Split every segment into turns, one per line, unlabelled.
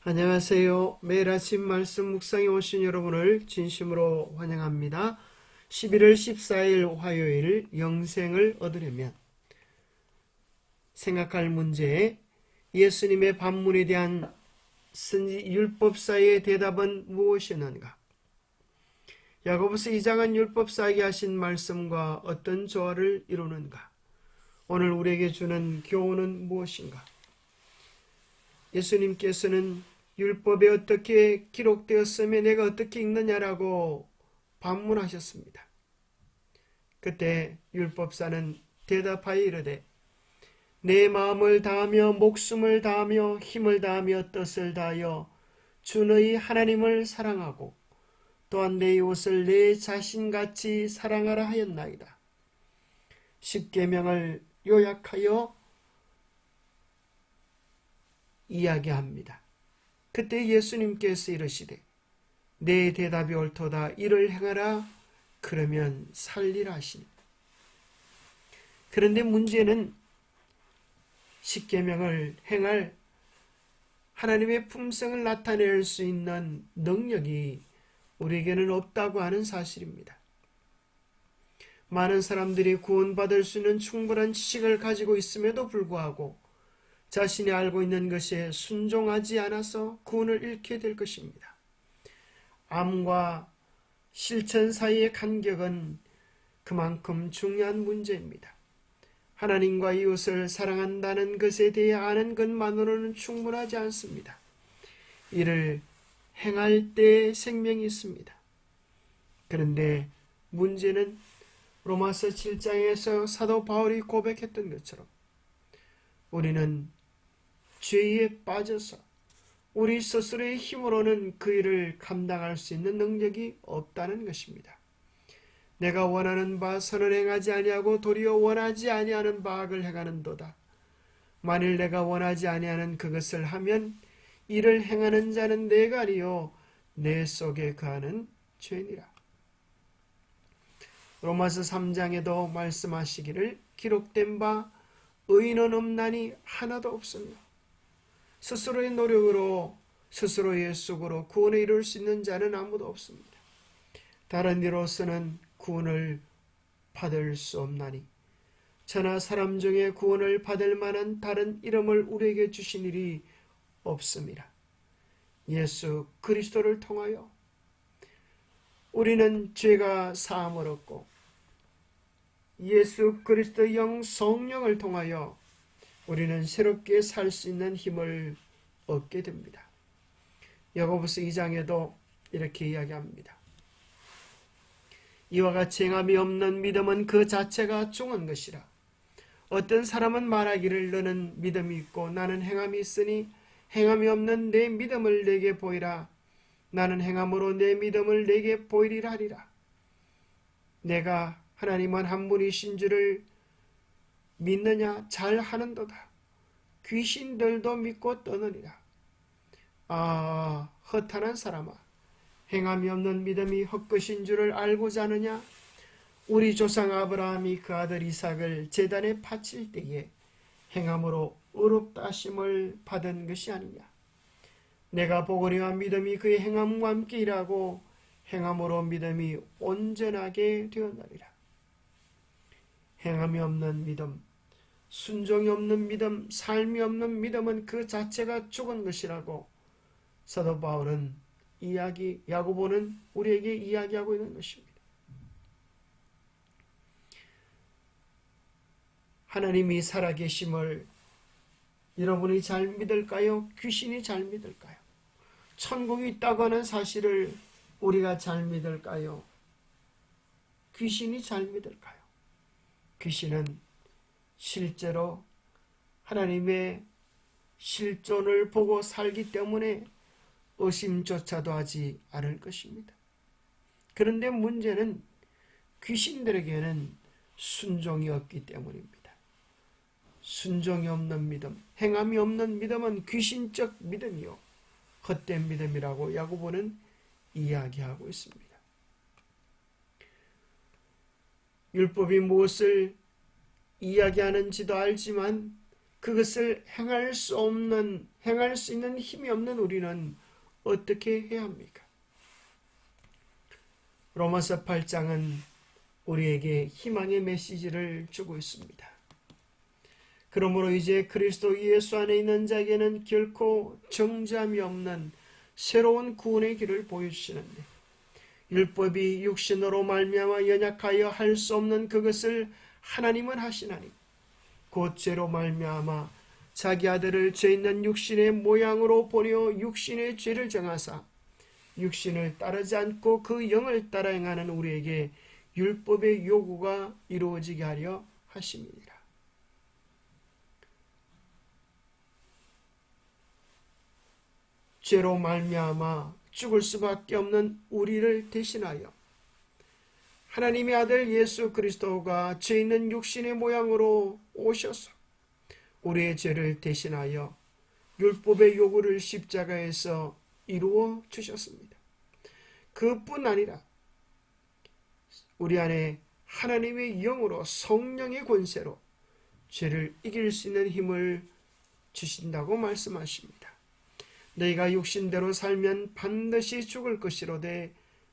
안녕하세요. 매일 아침 말씀 묵상에 오신 여러분을 진심으로 환영합니다. 11월 14일 화요일 영생을 얻으려면 생각할 문제, 예수님의 반문에 대한 율법사의 대답은 무엇이었는가? 야고보서 2장은 율법사에게 하신 말씀과 어떤 조화를 이루는가? 오늘 우리에게 주는 교훈은 무엇인가? 예수님께서는 율법에 어떻게 기록되었으며 내가 어떻게 읽느냐라고 반문하셨습니다. 그때 율법사는 대답하여 이르되 내 마음을 다하며 목숨을 다하며 힘을 다하며 뜻을 다하여 주 너희 하나님을 사랑하고 또한 내 이웃을 내 자신같이 사랑하라 하였나이다. 십계명을 요약하여 이야기합니다. 그때 예수님께서 이르시되 내 대답이 옳도다. 이를 행하라. 그러면 살리라 하시니. 그런데 문제는 십계명을 행할 하나님의 품성을 나타낼 수 있는 능력이 우리에게는 없다고 하는 사실입니다. 많은 사람들이 구원받을 수 있는 충분한 지식을 가지고 있음에도 불구하고 자신이 알고 있는 것에 순종하지 않아서 구원을 잃게 될 것입니다. 암과 실천 사이의 간격은 그만큼 중요한 문제입니다. 하나님과 이웃을 사랑한다는 것에 대해 아는 것만으로는 충분하지 않습니다. 이를 행할 때 생명이 있습니다. 그런데 문제는 로마서 7장에서 사도 바울이 고백했던 것처럼 우리는 죄에 빠져서 우리 스스로의 힘으로는 그 일을 감당할 수 있는 능력이 없다는 것입니다. 내가 원하는 바 선을 행하지 아니하고 도리어 원하지 아니하는 바 악을 행하는도다. 만일 내가 원하지 아니하는 그것을 하면 이를 행하는 자는 내가 아니요 내 속에 거하는 죄니라. 로마서 3장에도 말씀하시기를 기록된 바 의인은 없나니 하나도 없으며 스스로의 노력으로 스스로의 속으로 구원에 이룰 수 있는 자는 아무도 없습니다. 다른 이로서는 구원을 받을 수 없나니 천하 사람 중에 구원을 받을 만한 다른 이름을 우리에게 주신 일이 없습니다. 예수 그리스도를 통하여 우리는 죄가 사함을 얻고 예수 그리스도 영 성령을 통하여 우리는 새롭게 살 수 있는 힘을 얻게 됩니다. 야고보서 2장에도 이렇게 이야기합니다. 이와 같이 행함이 없는 믿음은 그 자체가 죽은 것이라. 어떤 사람은 말하기를 너는 믿음이 있고 나는 행함이 있으니 행함이 없는 내 믿음을 내게 보이라. 나는 행함으로 내 믿음을 내게 보이리라 하리라. 내가 하나님은 한 분이신 줄을 믿느냐? 잘 하는도다. 귀신들도 믿고 떠느니라. 아, 허탄한 사람아, 행함이 없는 믿음이 헛것인 줄을 알고자 하느냐? 우리 조상 아브라함이 그 아들 이삭을 제단에 바칠 때에 행함으로 의롭다 하심을 받은 것이 아니냐? 내가 보거니와 믿음이 그의 행함과 함께 일하고 행함으로 믿음이 온전하게 되었느니라. 행함이 없는 믿음, 순종이 없는 믿음, 삶이 없는 믿음은 그 자체가 죽은 것이라고 사도 바울은 야고보는 우리에게 이야기하고 있는 것입니다. 하나님이 살아계심을 여러분이 잘 믿을까요? 귀신이 잘 믿을까요? 천국이 있다고 하는 사실을 우리가 잘 믿을까요? 귀신이 잘 믿을까요? 귀신은 실제로 하나님의 실존을 보고 살기 때문에 의심조차도 하지 않을 것입니다. 그런데 문제는 귀신들에게는 순종이 없기 때문입니다. 순종이 없는 믿음, 행함이 없는 믿음은 귀신적 믿음이요 헛된 믿음이라고 야고보는 이야기하고 있습니다. 율법이 무엇을 이야기하는지도 알지만 그것을 행할 수 있는 힘이 없는 우리는 어떻게 해야 합니까? 로마서 8장은 우리에게 희망의 메시지를 주고 있습니다. 그러므로 이제 그리스도 예수 안에 있는 자에게는 결코 정죄함이 없는 새로운 구원의 길을 보여주시는데, 율법이 육신으로 말미암아 연약하여 할 수 없는 그것을 하나님은 하시나니 곧 죄로 말미암아 자기 아들을 죄 있는 육신의 모양으로 보려 육신의 죄를 정하사 육신을 따르지 않고 그 영을 따라 행하는 우리에게 율법의 요구가 이루어지게 하려 하심이니라. 죄로 말미암아 죽을 수밖에 없는 우리를 대신하여 하나님의 아들 예수 그리스도가 죄 있는 육신의 모양으로 오셔서 우리의 죄를 대신하여 율법의 요구를 십자가에서 이루어 주셨습니다. 그뿐 아니라 우리 안에 하나님의 영으로 성령의 권세로 죄를 이길 수 있는 힘을 주신다고 말씀하십니다. 너희가 육신대로 살면 반드시 죽을 것이로되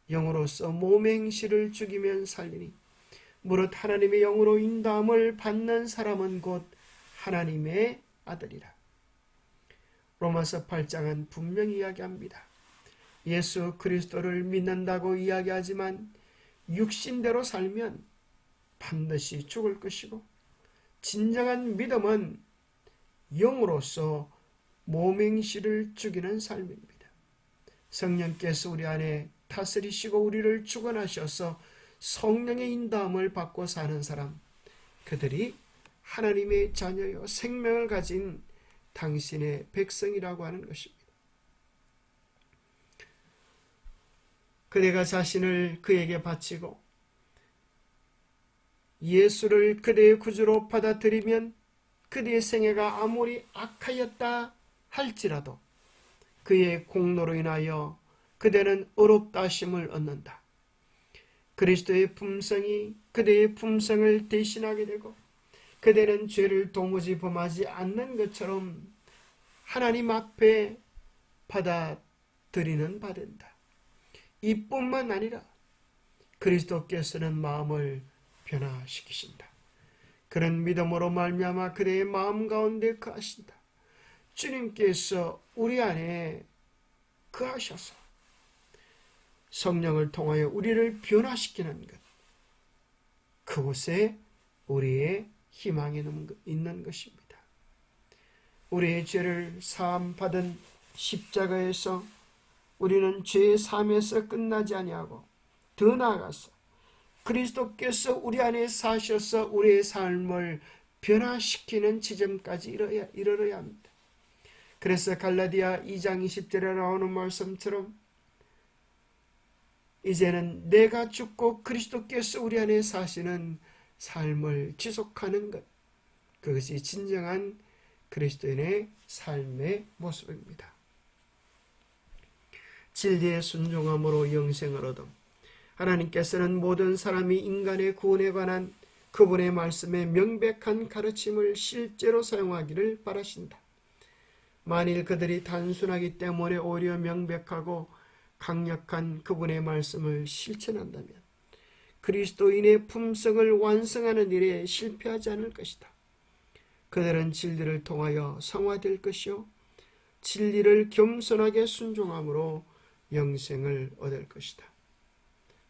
영으로서 몸의 행실을 죽이면 살리니 무릇 하나님의 영으로 인도함을 받는 사람은 곧 하나님의 아들이라. 로마서 8장은 분명히 이야기합니다. 예수 그리스도를 믿는다고 이야기하지만 육신대로 살면 반드시 죽을 것이고, 진정한 믿음은 영으로서 몸행실을 죽이는 삶입니다. 성령께서 우리 안에 다스리시고 우리를 주관하셔서 성령의 인도함을 받고 사는 사람, 그들이 하나님의 자녀여 생명을 가진 당신의 백성이라고 하는 것입니다. 그대가 자신을 그에게 바치고 예수를 그대의 구주로 받아들이면 그대의 생애가 아무리 악하였다 할지라도 그의 공로로 인하여 그대는 의롭다 하심을 얻는다. 그리스도의 품성이 그대의 품성을 대신하게 되고 그대는 죄를 도무지 범하지 않는 것처럼 하나님 앞에 받아들이는 바 된다. 이뿐만 아니라 그리스도께서는 마음을 변화시키신다. 그런 믿음으로 말미암아 그대의 마음 가운데 거하신다. 주님께서 우리 안에 거하셔서 성령을 통하여 우리를 변화시키는 것, 그곳에 우리의 희망이 있는 것입니다. 우리의 죄를 사함받은 십자가에서 우리는 죄의 삶에서 끝나지 아니하고 더 나아가서 그리스도께서 우리 안에 사셔서 우리의 삶을 변화시키는 지점까지 이르러야 합니다. 그래서 갈라디아 2장 20절에 나오는 말씀처럼 이제는 내가 죽고 그리스도께서 우리 안에 사시는 삶을 지속하는 것, 그것이 진정한 그리스도인의 삶의 모습입니다. 진리에 순종함으로 영생을 얻음. 하나님께서는 모든 사람이 인간의 구원에 관한 그분의 말씀의 명백한 가르침을 실제로 사용하기를 바라신다. 만일 그들이 단순하기 때문에 오히려 명백하고 강력한 그분의 말씀을 실천한다면 그리스도인의 품성을 완성하는 일에 실패하지 않을 것이다. 그들은 진리를 통하여 성화될 것이요 진리를 겸손하게 순종함으로 영생을 얻을 것이다.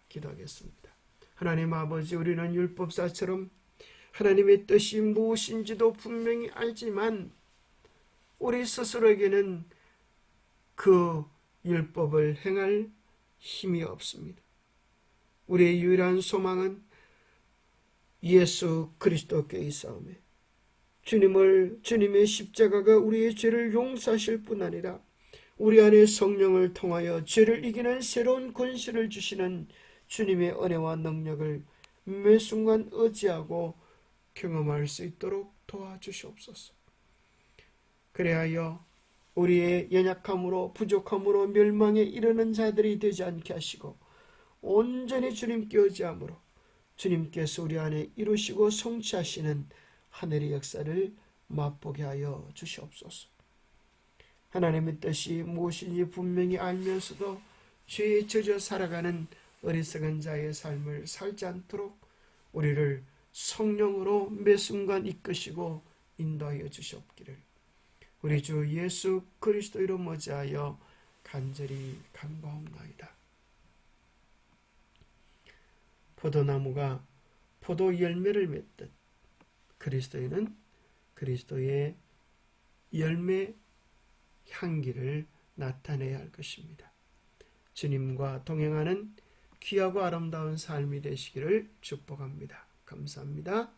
기도하겠습니다. 하나님 아버지, 우리는 율법사처럼 하나님의 뜻이 무엇인지도 분명히 알지만 우리 스스로에게는 그 율법을 행할 힘이 없습니다. 우리의 유일한 소망은 예수 그리스도께 있사오매 주님의 십자가가 우리의 죄를 용서하실 뿐 아니라 우리 안에 성령을 통하여 죄를 이기는 새로운 권세를 주시는 주님의 은혜와 능력을 매 순간 의지하고 경험할 수 있도록 도와주시옵소서. 그래하여 우리의 연약함으로 부족함으로 멸망에 이르는 자들이 되지 않게 하시고 온전히 주님께 의지함으로 주님께서 우리 안에 이루시고 성취하시는 하늘의 역사를 맛보게 하여 주시옵소서. 하나님의 뜻이 무엇인지 분명히 알면서도 죄에 젖어 살아가는 어리석은 자의 삶을 살지 않도록 우리를 성령으로 매 순간 이끄시고 인도하여 주시옵기를 우리 주 예수 그리스도 이름 어지하여 간절히 간구하옵나이다. 포도나무가 포도 열매를 맺듯 그리스도인은 그리스도의 열매 향기를 나타내야 할 것입니다. 주님과 동행하는 귀하고 아름다운 삶이 되시기를 축복합니다. 감사합니다.